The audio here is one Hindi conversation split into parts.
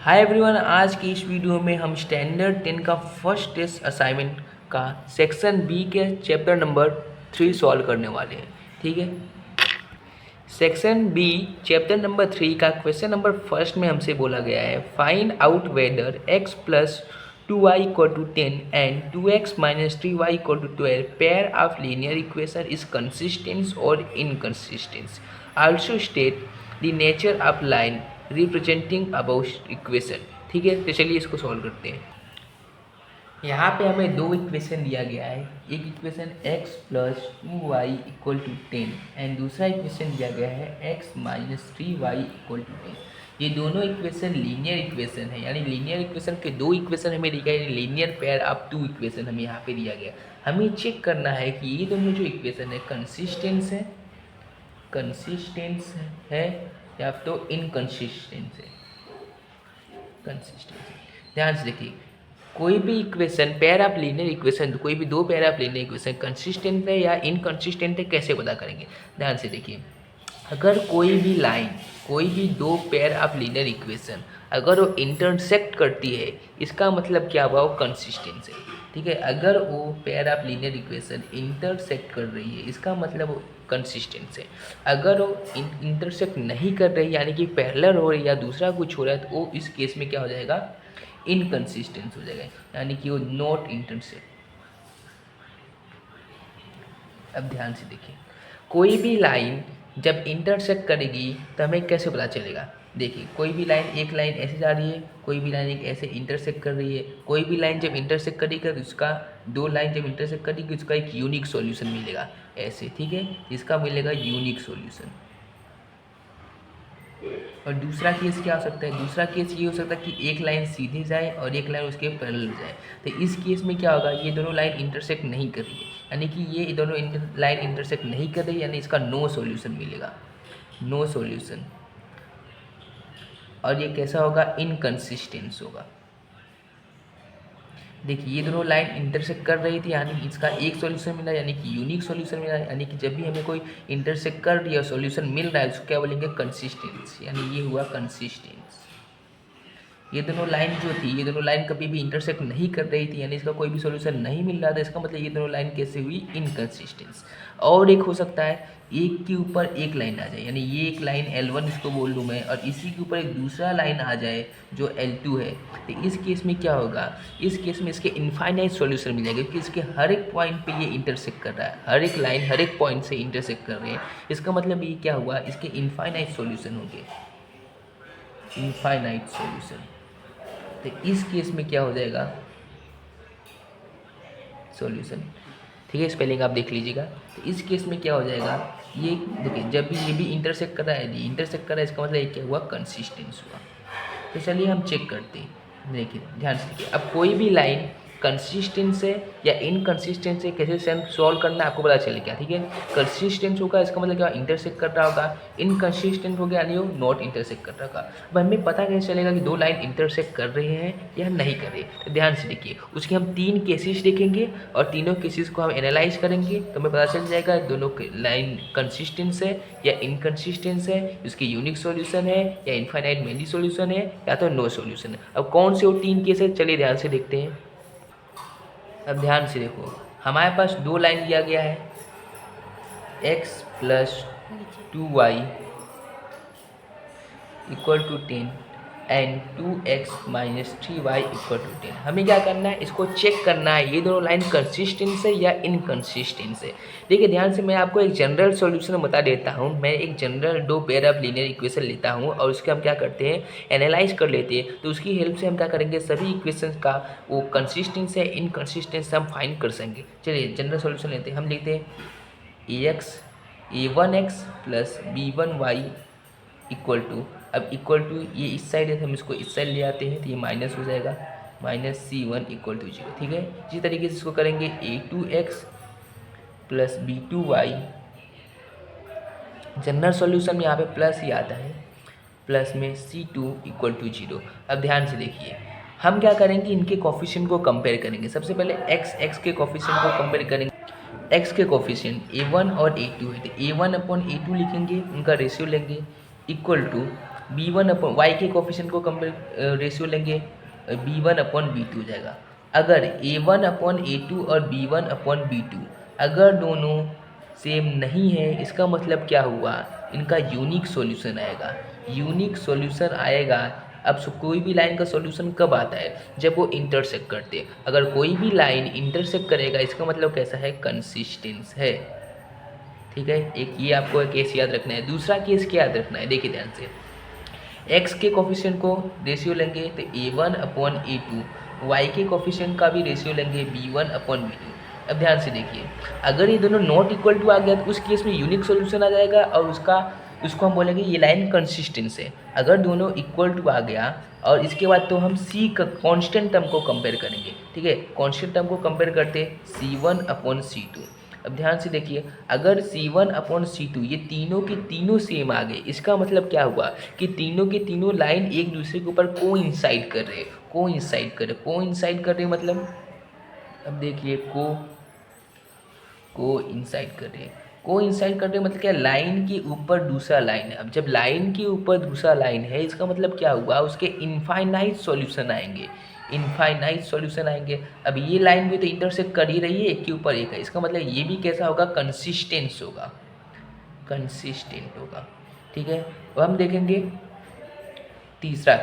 हाय एवरीवन, आज की इस वीडियो में हम स्टैंडर्ड 10 का फर्स्ट टेस्ट असाइनमेंट का सेक्शन बी के चैप्टर नंबर 3 सॉल्व करने वाले हैं। ठीक है, सेक्शन बी चैप्टर नंबर 3 का क्वेश्चन नंबर फर्स्ट में हमसे बोला गया है find out whether x plus 2y equal to 10 and 2x minus 3y equal to 12 pair of linear equation is consistent और inconsistent. Also state the nature of line representing above equation. ठीक है, तो चलिए इसको सॉल्व करते हैं। यहाँ पे हमें दो इक्वेशन दिया गया है, एक equation x plus 2y equal to 10 and दूसरा इक्वेशन दिया गया है x minus 3y equal to 10। ये दोनों इक्वेशन लीनियर इक्वेशन है, यानी लीनियर इक्वेशन के दो इक्वेशन हमें दिया गया है, linear pair of two equation हमें यहाँ पे दिया गया। हमें चेक करना है कि ये दोनों जो इक्वेशन है कंसिस्टेंस है या तो इनकंसिस्टेंस है। ध्यान से देखिए, कोई भी equation pair of linear equation, कोई भी दो pair of linear equation consistent है या इनकंसिस्टेंट है, कैसे पता करेंगे। ध्यान से देखिए, अगर कोई भी लाइन, कोई भी दो पेयर ऑफ लीनियर इक्वेशन अगर वो इंटरसेक्ट करती है, इसका मतलब क्या हुआ, वो कंसिस्टेंस है। ठीक है, अगर वो pair of linear equation intersect कर रही है, इसका मतलब वो कंसिस्टेंस है। अगर वो इंटरसेक्ट नहीं कर रही, यानी कि पैरेलल हो रही या दूसरा कुछ हो रहा है, तो वो इस केस में क्या हो जाएगा, इनकंसिस्टेंस हो जाएगा, यानी कि वो नॉट इंटरसेक्ट। अब ध्यान से देखिए, कोई भी लाइन जब इंटरसेक्ट करेगी तो हमें कैसे पता चलेगा। देखिए, कोई भी लाइन, एक लाइन ऐसे जा रही है, कोई भी लाइन एक ऐसे इंटरसेक्ट कर रही है। कोई भी लाइन जब इंटरसेक्ट करेगी तो उसका, दो लाइन जब इंटरसेक्ट करेगी उसका एक यूनिक सॉल्यूशन मिलेगा ऐसे। ठीक है, इसका मिलेगा यूनिक सॉल्यूशन। और दूसरा केस क्या हो सकता है, दूसरा केस ये हो सकता है कि एक लाइन सीधे जाए और एक लाइन उसके पैरेलल जाए। तो इस केस में क्या होगा, ये दोनों लाइन इंटरसेक्ट नहीं कर रही है, यानी कि ये दोनों लाइन इंटरसेक्ट नहीं कर रही, यानी इसका नो सॉल्यूशन मिलेगा, नो सॉल्यूशन। और ये कैसा होगा, इनकंसिस्टेंस होगा। देखिए, ये दोनों लाइन इंटरसेक्ट कर रही थी, यानी इसका एक सॉल्यूशन मिला, यानी कि यूनिक सॉल्यूशन मिला। यानी कि जब भी हमें कोई इंटरसेक्ट कर रही है, सॉल्यूशन मिल रहा है, उसको क्या बोलेंगे, कंसिस्टेंस, यानी ये हुआ कंसिस्टेंस। ये दोनों लाइन जो थी, ये दोनों लाइन कभी भी इंटरसेक्ट नहीं कर रही थी, यानी इसका कोई भी सॉल्यूशन नहीं मिल रहा था, इसका मतलब ये दोनों लाइन कैसे हुई, इनकंसिस्टेंस। और एक हो सकता है, एक के ऊपर एक लाइन आ जाए, यानी ये एक लाइन L1 इसको बोल लूँ मैं, और इसी के ऊपर एक दूसरा लाइन आ जाए जो L2 है। तो इस केस में क्या होगा, इस केस में इसके इनफाइनाइट सॉल्यूशन मिल जाएगा, क्योंकि इसके हर एक पॉइंट पे ये इंटरसेक्ट कर रहा है, हर एक लाइन हर एक पॉइंट से इंटरसेक्ट कर रहे हैं। इसका मतलब ये क्या हुआ, इसके इनफाइनाइट सॉल्यूशन होंगे, इनफाइनाइट सॉल्यूशन। तो इस केस में क्या हो जाएगा, सॉल्यूशन। ठीक है, स्पेलिंग आप देख लीजिएगा। तो इस केस में क्या हो जाएगा, ये देखिए, जब भी ये भी इंटरसेक्ट कर रहा है, इंटरसेक्ट कर रहा है, इसका मतलब ये क्या हुआ, कंसिस्टेंस हुआ। तो चलिए हम चेक करते हैं। देखिए, ध्यान से देखिए, अब कोई भी लाइन कंसिस्टेंस है या इनकंसिस्टेंस है, कैसे सेम सॉल्व करना है आपको पता चले क्या। ठीक है, कंसिस्टेंस होगा, इसका मतलब क्या, इंटरसेक्ट कर रहा होगा। इनकंसिस्टेंट हो गया, यानी वो नॉट इंटरसेक्ट कर रहा होगा। अब हमें पता कैसे चलेगा कि दो लाइन इंटरसेक्ट कर रहे हैं या नहीं कर रहे। तो ध्यान से देखिए, उसके हम तीन केसेस देखेंगे और तीनों केसेस को हम एनालाइज करेंगे, तो हमें पता चल जाएगा दोनों लाइन कंसिस्टेंस है या इनकंसिस्टेंस है, उसकी यूनिक सॉल्यूशन है या इनफाइनाइट मेनी सॉल्यूशन है या तो नो सॉल्यूशन है। अब कौन से वो तीन केस है, चलिए ध्यान से देखते हैं। अब ध्यान से देखो, हमारे पास दो लाइन दिया गया है, x plus 2y equal to 10 and 2x minus 3y equal to 10। हमें क्या करना है, इसको चेक करना है ये दोनों लाइन कंसिस्टेंस है या इनकंसिस्टेंस है। देखिए, ध्यान से मैं आपको एक जनरल सॉल्यूशन बता देता हूँ। मैं एक जनरल दो पेयर ऑफ लीनियर इक्वेशन लेता हूँ और उसके हम क्या करते हैं, एनालाइज कर लेते हैं। तो उसकी हेल्प से हम क्या करेंगे, सभी इक्वेशन का वो कंसिस्टेंस है इनकंसिस्टेंस हम फाइंड कर सकेंगे। चलिए जनरल सॉल्यूशन लेते हैं। हम लिखते हैं a1x plus b1y equal to, अब इक्वल टू ये इस साइड है तो हम इसको इस साइड ले आते हैं, तो ये माइनस हो जाएगा, माइनस c1 इक्वल टू 0। ठीक है, इसी तरीके से इसको करेंगे a2x plus b2y। General solution में यहाँ पे प्लस ही आता है, प्लस में c2 इक्वल टू 0। अब ध्यान से देखिए, हम क्या करेंगे, इनके कोफिशिएंट को कंपेयर करेंगे। सबसे पहले x के कोफिशिएंट को कंपेयर करेंगे। x के कोफिशिएंट a1 और a2 है, तो a1 अपॉन a2 लिखेंगे, उनका रेशियो लेंगे, equal to B1 upon y के कोफिशिएंट को कंपेयर रेशियो लेंगे B1 अपॉन B2 हो जाएगा। अगर A1 अपॉन A2 और B1 अपॉन B2 अगर दोनों सेम नहीं है, इसका मतलब क्या हुआ, इनका यूनिक सॉल्यूशन आएगा। यूनिक सॉल्यूशन आएगा। अब कोई भी लाइन का सॉल्यूशन कब आता है, जब वो इंटरसेक्ट करते हैं। अगर कोई भी लाइन इंटरसेक्ट करेगा, इसका मतलब कैसा है, कंसिस्टेंस है। ठीक है, एक ये आपको एक केस याद रखना है। दूसरा केस क्या याद रखना है, देखिए ध्यान से। एक्स के कोफिशिएंट को रेशियो लेंगे तो A1 अपॉन A2, वाई के कोफिशिएंट का भी रेशियो लेंगे B1 अपॉन B2। अब ध्यान से देखिए, अगर ये दोनों नॉट इक्वल टू आ गया तो उस केस में यूनिक सॉल्यूशन आ जाएगा और उसको हम बोलेंगे ये लाइन कंसिस्टेंस है। अगर दोनों इक्वल टू आ गया और इसके बाद तो हम C का कांस्टेंट टर्म को कंपेयर करेंगे। ठीक है, कांस्टेंट टर्म को कंपेयर करते C1 अपॉन C2। अब ध्यान से देखिए, अगर C1 अपॉन C2 ये तीनों के तीनों सेम आ गए, इसका मतलब क्या हुआ कि तीनों के तीनों लाइन एक दूसरे के ऊपर कोइंसाइड कर रहे, कोइंसाइड कर रहे मतलब, अब देखिए कोइंसाइड कर रहे, कोइंसाइड कर रहे मतलब क्या, लाइन के ऊपर दूसरा लाइन है। अब जब लाइन के ऊपर दूसरा लाइन है, इसका मतलब क्या हुआ, उसके इनफाइनाइट सॉल्यूशन आएंगे, इनफाइनाइट सॉल्यूशन आएंगे। अब ये लाइन भी तो इंटरसेक्ट कर ही रही है, एक के ऊपर एक है, इसका मतलब ये भी कैसा होगा, कंसिस्टेंस होगा, कंसिस्टेंट होगा। ठीक है, अब हम देखेंगे तीसरा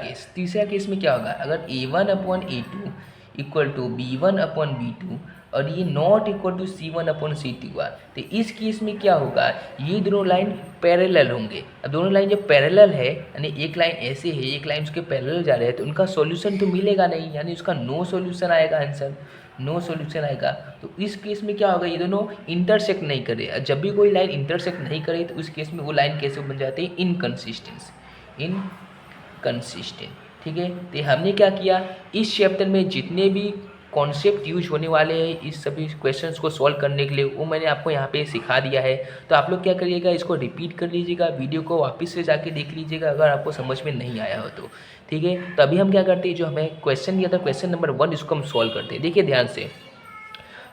केस में क्या होगा, अगर A1 upon A2 equal to B1 upon B2 और ये not equal to C1 upon C2 हुआ, तो इस केस में क्या होगा, ये दोनों लाइन पैरेलल होंगे। अब दोनों लाइन जब पैरेलल है, यानी एक लाइन ऐसे है, एक लाइन उसके पैरेलल जा रहे हैं, तो उनका सॉल्यूशन तो मिलेगा नहीं, यानी उसका नो सॉल्यूशन आएगा, आंसर नो सॉल्यूशन आएगा। तो इस केस में क्या होगा, ये दोनों इंटरसेक्ट नहीं करे। जब भी कोई लाइन इंटरसेक्ट नहीं करे तो उस केस में वो लाइन कैसे बन जाती है, इनकंसिस्टेंट। ठीक है, तो हमने क्या किया, इस चैप्टर में जितने भी कॉन्सेप्ट यूज होने वाले हैं इस सभी क्वेश्चंस को सॉल्व करने के लिए, वो मैंने आपको यहाँ पे सिखा दिया है। तो आप लोग क्या करिएगा, इसको रिपीट कर लीजिएगा, वीडियो को वापस से जाके देख लीजिएगा अगर आपको समझ में नहीं आया हो तो। ठीक है, तो अभी हम क्या करते हैं, जो हमें क्वेश्चन दिया था क्वेश्चन नंबर 1, इसको हम सॉल्व करते हैं। देखिए ध्यान से,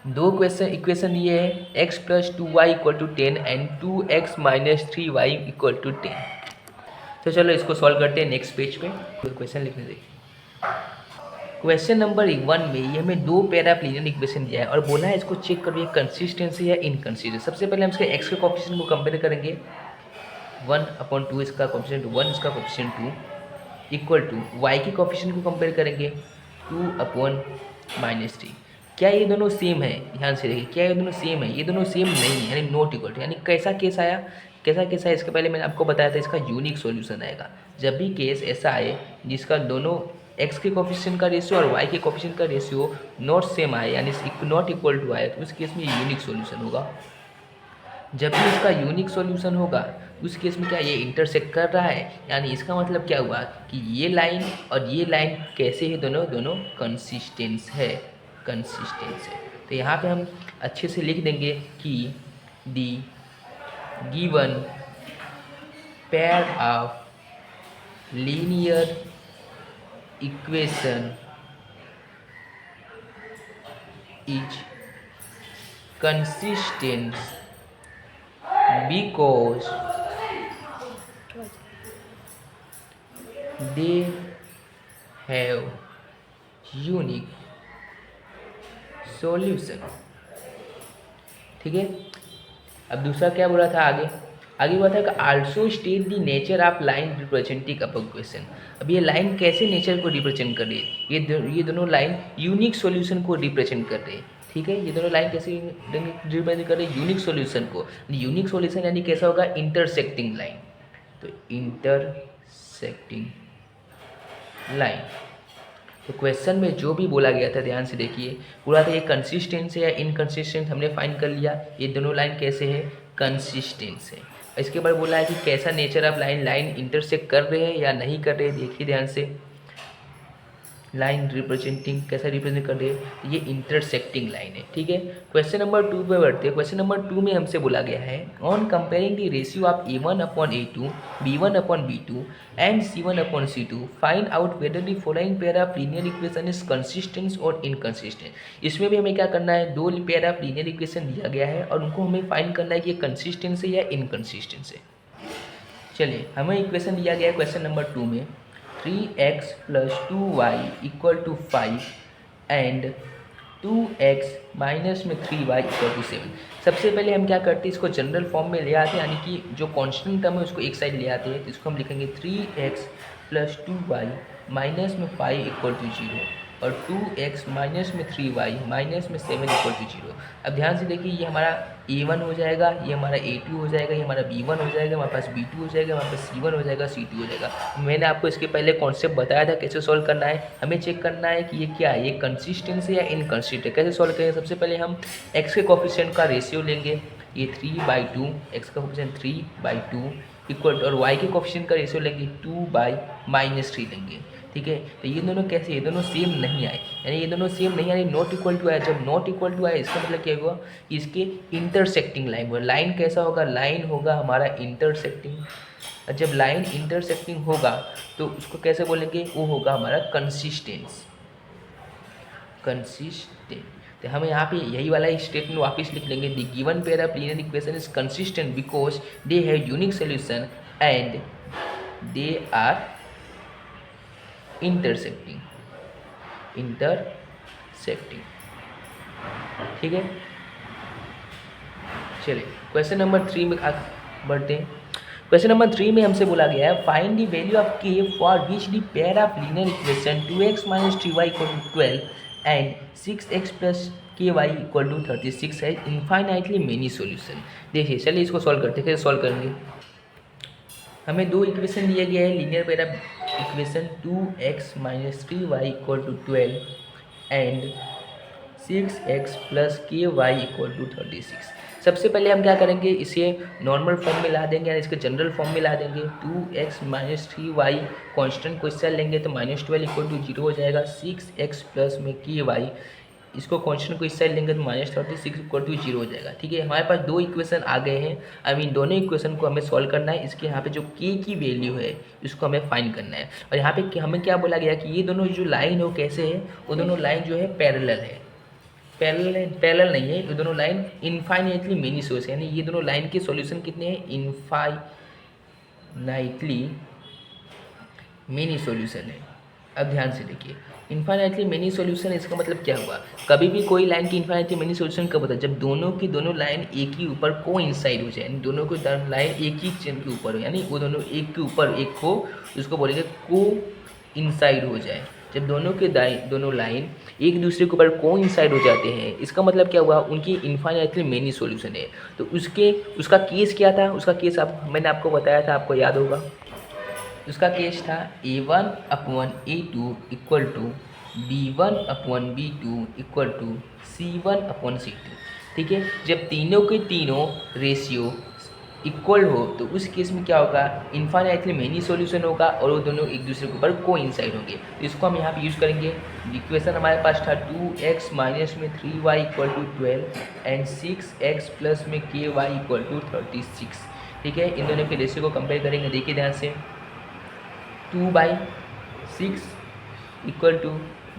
दो इक्वेशन दिए है, x plus 2y equal to 10 and 2x minus 3y equal to 10। तो चलो इसको सॉल्व करते हैं नेक्स्ट पेज पे। क्वेश्चन लिखने देखिए, क्वेश्चन नंबर 1 में ये हमें दो पेयर ऑफ लीनियर इक्वेशन दिया है और बोला है इसको चेक करिए कंसिस्टेंसी या इनकंसिस्टेंट। सबसे पहले हम इसके x के कोफिशिएंट को कंपेयर करेंगे, 1/2 इसका कोफिशिएंट 1, इसका कोफिशिएंट 2 इक्वल टू y के कोफिशिएंट को कंपेयर करेंगे 2/-3। क्या ये दोनों सेम है, ध्यान से देखिए, क्या ये दोनों सेम है, ये दोनों सेम नहीं है, यानी नॉट इक्वल टू। यानी कैसा केस आया, इसके पहले मैंने आपको बताया था, इसका यूनिक सॉल्यूशन आएगा। जब भी केस ऐसा आए जिसका दोनों x के कोफिशिएंट का रेशियो और y के कोफिशिएंट का रेशियो नॉट सेम आए, यानी नॉट इक्वल टू आए, तो उस केस में यूनिक सॉल्यूशन होगा। जब भी इसका यूनिक सॉल्यूशन होगा उस केस में क्या ये इंटरसेक्ट कर रहा है, यानी इसका मतलब क्या हुआ कि ये लाइन और ये लाइन कैसे है, दोनों कंसिस्टेंस है। तो यहाँ पे हम अच्छे से लिख देंगे कि the given pair of linear equation is consistent because they have unique solution। ठीक है, अब दूसरा क्या बोला था, आगे बोला था कि also state the nature of line representing above question. अब ये लाइन कैसे नेचर को रिप्रेजेंट कर रही है, ये दोनों लाइन यूनिक सॉल्यूशन को रिप्रेजेंट कर रही है। ठीक है, ये दोनों लाइन कैसे रिप्रेजेंट कर रही है, यूनिक सॉल्यूशन को। यूनिक सॉल्यूशन यानी कैसा होगा, इंटरसेक्टिंग लाइन। तो इंटरसेक्टिंग लाइन, तो क्वेश्चन में जो भी बोला गया था ध्यान से देखिए, पूरा था ये कंसिस्टेंट है या इनकंसिस्टेंट, हमने फाइंड कर लिया। ये दोनों लाइन कैसे है, कंसिस्टेंट है। इसके बाद बोला है कि कैसा नेचर ऑफ लाइन इंटरसेक्ट कर रहे हैं या नहीं कर रहे हैं। देखिए ध्यान से, लाइन रिप्रेजेंटिंग कैसा रिप्रेजेंट कर रही है, ये इंटरसेक्टिंग लाइन है। ठीक है, क्वेश्चन नंबर 2 पे बढ़ते हैं। क्वेश्चन नंबर 2 में हमसे बोला गया है, on comparing the ratio of A1/A2, B1/B2 and C1/C2 find out whether the following pair of linear equation is consistent और इनकंसिस्टेंट। इसमें भी हमें क्या करना है, दो पेयर ऑफ लीनियर इक्वेशन दिया गया है और उनको हमें फाइंड करना है कि ये कंसिस्टेंट है या इनकंसिस्टेंट है। चलिए हमें इक्वेशन दिया गया है क्वेश्चन नंबर 2 में 3x + 2y = 5 and 2x minus में 3y = 7। सबसे पहले हम क्या करते हैं, इसको जनरल फॉर्म में ले आते हैं, यानी कि जो कांस्टेंट टर्म है उसको एक साइड ले आते हैं। तो इसको हम लिखेंगे 3x + 2y माइनस में 5 = 0 और 2x माइनस में 3y माइनस में 7 = 0। अब ध्यान से देखिए, ये हमारा a1 हो जाएगा, ये हमारा a2 हो जाएगा, ये हमारा b1 हो जाएगा, हमारे पास b2 हो जाएगा, हमारे पास c1 हो जाएगा, c2 हो जाएगा। मैंने आपको इसके पहले कॉन्सेप्ट बताया था कैसे सॉल्व करना है। हमें चेक करना है कि ये क्या है, ये कंसिस्टेंट है या इनकंसिस्टेंट है। कैसे सॉल्व करेंगे, सबसे पहले हम x के कोफिशिएंट का रेशियो लेंगे, ये 3/2, x का कोफिशिएंट 3/2 इक्वल, और y के कोफिशिएंट का रेशियो लेंगे 2/-3 लेंगे। ठीक है, तो ये दोनों कैसे, ये दोनों सेम नहीं आए, यानी ये दोनों सेम नहीं आए, नॉट इक्वल टू आए। जब नॉट इक्वल टू आए इसका मतलब क्या हुआ, इसके इंटरसेक्टिंग लाइन हुआ। लाइन कैसा होगा, लाइन होगा हमारा इंटरसेक्टिंग। जब लाइन इंटरसेक्टिंग होगा तो उसको कैसे बोलेंगे, वो होगा हमारा कंसिस्टेंस। तो हमें यहाँ पे यही वाला स्टेटमेंट वापस लिख लेंगे, the given pair of linear equation is consistent because they have unique solution and they are intersecting. ठीक है, चलिए क्वेश्चन नंबर 3 में बढ़ते हैं। क्वेश्चन नंबर 3 में हमसे बोला गया है find the value of k for which the pair of linear equation 2x - 3y = 12 and 6x + ky = 36 है इनफाइनाइटली मेनी सॉल्यूशन। देखिए चलिए इसको सॉल्व करते हैं। कैसे सॉल्व करेंगे, हमें दो इक्वेशन दिए गए हैं, linear pair of equation 2x - 3y = 12 and 6x + ky = 36। सबसे पहले हम क्या करेंगे, इसे नॉर्मल फॉर्म में ला देंगे, यानी इसके जनरल फॉर्म में ला देंगे। 2x - 3y कांस्टेंट को इस साइड लेंगे तो -12 = 0 हो जाएगा। 6x प्लस में ky, इसको कांस्टेंट को इस साइड लेंगे तो -36 = 0 हो जाएगा। ठीक है, हमारे पास दो इक्वेशन आ गए हैं। आई मीन दोनों इक्वेशन को हमें सॉल्व करना है। इसके यहाँ पे जो k की वैल्यू है इसको हमें फाइंड करना है। और यहाँ पे हमें क्या बोला गया कि ये दोनों जो लाइन है वो कैसे है, वो दोनों लाइन जो है पैरेलल है। पैरेलल नहीं है, ये दोनों लाइन इनफाइनाइटली मेनी सोर्स है, यानी ये दोनों लाइन के सॉल्यूशन कितने हैं, इनफाइनाइटली मेनी सॉल्यूशन है। अब ध्यान से देखिए, इनफाइनाइटली मेनी सॉल्यूशन, इसका मतलब क्या हुआ, कभी भी कोई लाइन की इनफाइनाइटली मेनी सॉल्यूशन कब होता है, जब दोनों की दोनों लाइन एक ही ऊपर कोइंसाइड हो जाए, यानी दोनों की लाइन एक ही चेन के ऊपर हो, यानी वो दोनों एक के ऊपर एक हो, उसको बोलेंगे कोइंसाइड हो जाए। जब दोनों के दोनों लाइन एक दूसरे के ऊपर कोइंसाइड हो जाते हैं, इसका मतलब क्या हुआ, उनकी इनफाइनाइटली मेनी सॉल्यूशन है। तो उसका केस क्या था, उसका केस मैंने आपको बताया था, आपको याद होगा। उसका केस था a1/a2 = b1/b2 = c1/c2। ठीक है, जब तीनों के तीनों रेशियो इक्वल हो तो उस केस में क्या होगा, इनफाइनाइटली मेनी सॉल्यूशन होगा और वो दोनों एक दूसरे के ऊपर कोइंसाइड होंगे। तो इसको हम यहाँ पे यूज़ करेंगे। इक्वेशन हमारे पास था 2x - में 3y = 12 एंड 6x प्लस में ky = 36। ठीक है, इन दोनों के रेशियो को कंपेयर करेंगे। देखिए ध्यान से, 2/6 =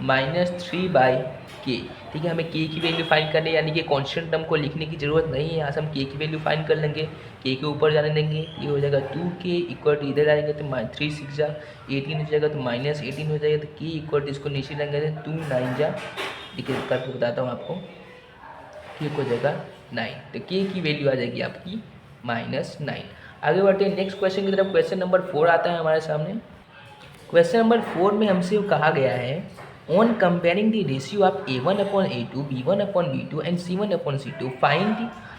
-3/k। ठीक है, हमें k की वैल्यू फाइंड करनी है, यानी कि कांस्टेंट टर्म को लिखने की ज़रूरत नहीं है। यहाँ से हम k की वैल्यू फाइंड कर लेंगे, k के ऊपर जाने देंगे, ये हो जाएगा 2k = इधर आएंगे तो 3 6 जा 18 हो जाएगा, तो -18 हो जाएगा, तो k = इसको नीचे लेंगे तो 2 9 जा, देखिए करके बताता हूँ आपको, k हो जाएगा 9, तो k की वैल्यू आ जाएगी आपकी -9। आगे बढ़ते हैं नेक्स्ट क्वेश्चन की तरफ। क्वेश्चन नंबर 4 आता है हमारे सामने। क्वेश्चन नंबर 4 में हमसे कहा गया है on comparing the ratio of a1/a2 b1/b2 and c1/c2 find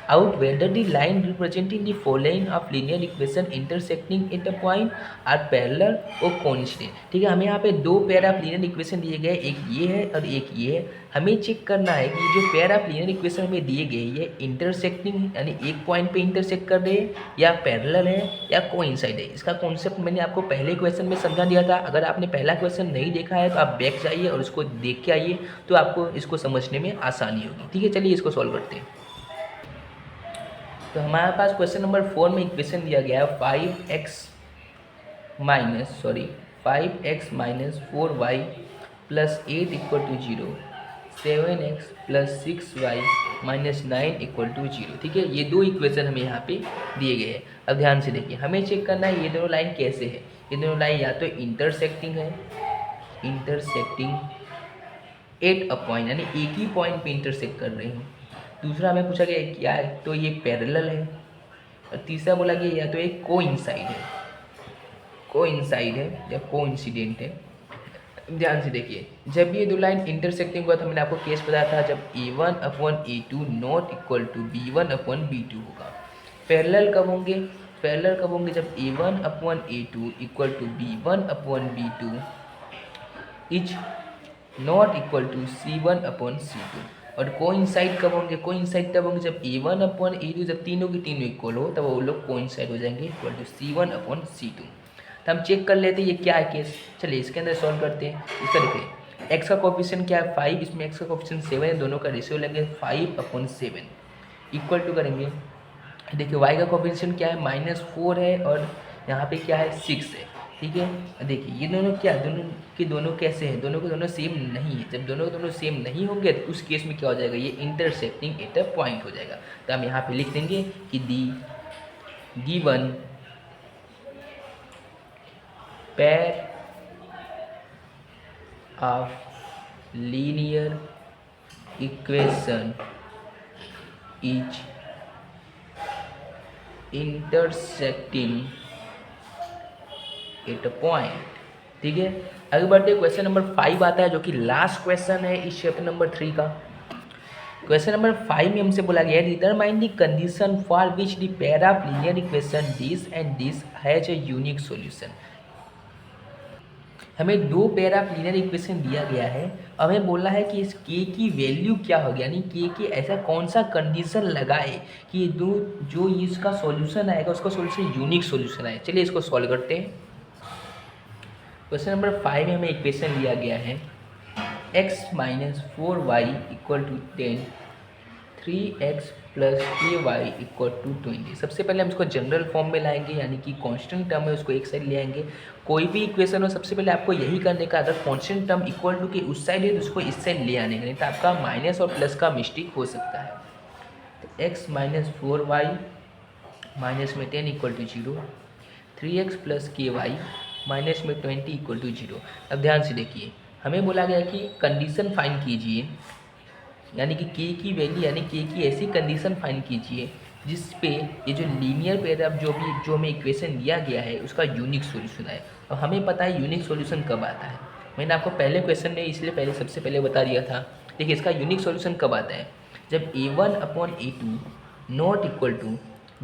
out whether the line representing the following of linear equation intersecting at a point are parallel और कॉन्स्टेंट। ठीक है, हमें यहाँ पे दो पेयर ऑफ लीनियर इक्वेशन दिए गए, एक ये है और एक ये है। हमें चेक करना है कि जो पेयर ऑफ लीनियर इक्वेशन हमें दिए गए ये इंटरसेक्टिंग यानी एक पॉइंट पे इंटरसेक्ट कर रहे हैं या पैरेलल है या कोइंसाइड है। इसका कॉन्सेप्ट मैंने आपको पहले क्वेश्चन में समझा दिया था। अगर आपने पहला क्वेश्चन नहीं देखा है तो आप बैक जाइए और उसको देख के आइए, तो आपको इसको समझने में आसानी होगी। ठीक है, चलिए इसको सॉल्व करते हैं। तो हमारे पास क्वेश्चन नंबर 4 में इक्वेशन दिया गया है 5x - 4y + 8 = 0, 7x plus 6y minus 9 equal to 0। ठीक है, ये दो इक्वेशन हमें यहाँ पे दिए गए हैं। अब ध्यान से देखिए, हमें चेक करना है ये दोनों लाइन कैसे है। ये दोनों लाइन या तो इंटरसेक्टिंग है, इंटरसेक्टिंग एट अ पॉइंट, यानी एक ही पॉइंट पे इंटरसेक्ट कर रही हूँ। दूसरा हमें पूछा गया क्या है, तो ये पैरेलल है। और तीसरा बोला गया या तो एक कोइंसाइड है, कोइंसाइड है या कोइंसिडेंट है। ध्यान से देखिए, जब ये दो लाइन इंटरसेक्टिंग हुआ तो मैंने आपको केस बताया था जब A1/A2 not equal to B1/B2 होगा। पैरेलल कब होंगे, पैरेलल कब होंगे जब A1/A2 equal to B1/B2 is not equal to C1/C2। और कोइंसाइड कब होंगे, कोइंसाइड तब होंगे जब A1/A2 जब तीनों की तीनों इक्वल हो, तब वो लोग कोइंसाइड हो जाएंगे इक्वल टू C1/C2। तो हम चेक कर लेते हैं ये क्या है केस। चलिए इसके अंदर सॉल्व करते हैं। इसका देखिए x का कोफिशिएंट क्या है 5, इसमें x का कोफिशिएंट 7 है, दोनों का रेशियो लेंगे 5/7 इक्वल टू करेंगे। देखिए y का कोफिशिएंट क्या है -4 है और यहाँ पे क्या है 6 है। ठीक है, देखिए ये दोनों क्या, दोनों के दोनों कैसे हैं, दोनों के दोनों सेम नहीं है। जब दोनों के दोनों सेम नहीं होंगे तो उस केस में क्या हो जाएगा, ये इंटरसेक्टिंग एट अ पॉइंट हो जाएगा। तो हम यहाँ पे लिख देंगे कि the given pair of linear equation is intersecting at a point। ठीक है, आगे बढ़ते हैं। क्वेश्चन नंबर 5 आता है जो कि लास्ट क्वेश्चन है इस चैप्टर नंबर 3 का। क्वेश्चन नंबर 5 में हमसे बोला गया है determine the condition for which the pair of linear equation this and this has a unique solution. हमें दो पेयर ऑफ लीनियर इक्वेशन दिया गया है, हमें बोला है कि इस k की वैल्यू क्या होगी, यानी k की ऐसा कौन सा कंडीशन लगाए कि ये दो जो इसका सॉल्यूशन आएगा उसका सॉल्यूशन यूनिक सॉल्यूशन आए। चलिए इसको सॉल्व करते हैं। क्वेश्चन नंबर 5 में हमें इक्वेशन दिया गया है x - 4y equal to 10, 3x plus KY equal to 20। सबसे पहले हम इसको जनरल फॉर्म में लाएंगे, यानी कि कांस्टेंट टर्म है उसको एक साइड ले आएंगे। कोई भी इक्वेशन हो सबसे पहले आपको यही करने का, अगर कांस्टेंट टर्म इक्वल टू के उस साइड है तो उसको इस साइड ले आने का, नहीं तो आपका माइनस और प्लस का मिस्टेक हो सकता है। तो x - 4y माइनस में 10 equal to 0, 3x plus KY minus में 20 इक्वल टू 0। अब ध्यान से देखिए, हमें बोला गया कि कंडीशन फाइंड कीजिए, यानी कि k की वैल्यू, यानी k की ऐसी कंडीशन फाइंड कीजिए जिस पे ये जो लीनियर पेयर ऑफ जो हमें इक्वेशन दिया गया है उसका यूनिक सॉल्यूशन आए। और हमें पता है यूनिक सॉल्यूशन कब आता है, मैंने आपको पहले क्वेश्चन में इसलिए पहले सबसे पहले बता दिया था। देखिए इसका यूनिक सॉल्यूशन कब आता है, जब A1/A2 not equal to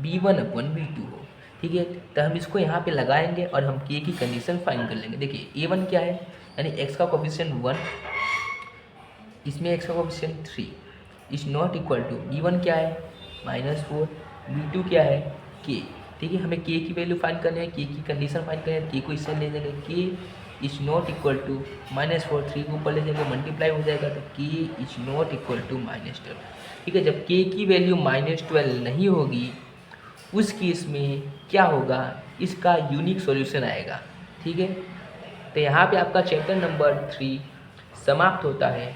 B1/B2 हो। ठीक है, तो हम इसको यहाँ पे लगाएंगे और हम k की कंडीशन फाइंड कर लेंगे। देखिए A1 क्या है, यानी x का कोफिशिएंट 1, इसमें x का coefficient 3 is not equal to B1 क्या है -4, B2 क्या है k। ठीक है, हमें k की वैल्यू फाइंड करनी है, k की कंडीशन फाइंड करनी है, k को इससे ले जाएंगे, k is not equal to -4, 3 को ऊपर ले जाएंगे मल्टीप्लाई हो जाएगा तो k is not equal to -12। ठीक है, जब k की वैल्यू -12 नहीं होगी उस केस में क्या होगा, इसका यूनिक सॉल्यूशन आएगा। ठीक है, तो यहाँ पे आपका चैप्टर नंबर 3 समाप्त होता है।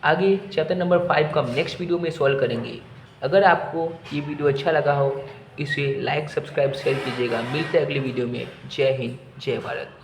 आगे चैप्टर नंबर 5 का हम नेक्स्ट वीडियो में सॉल्व करेंगे। अगर आपको ये वीडियो अच्छा लगा हो इसे लाइक सब्सक्राइब शेयर कीजिएगा। मिलते हैं अगले वीडियो में। जय हिंद, जय भारत।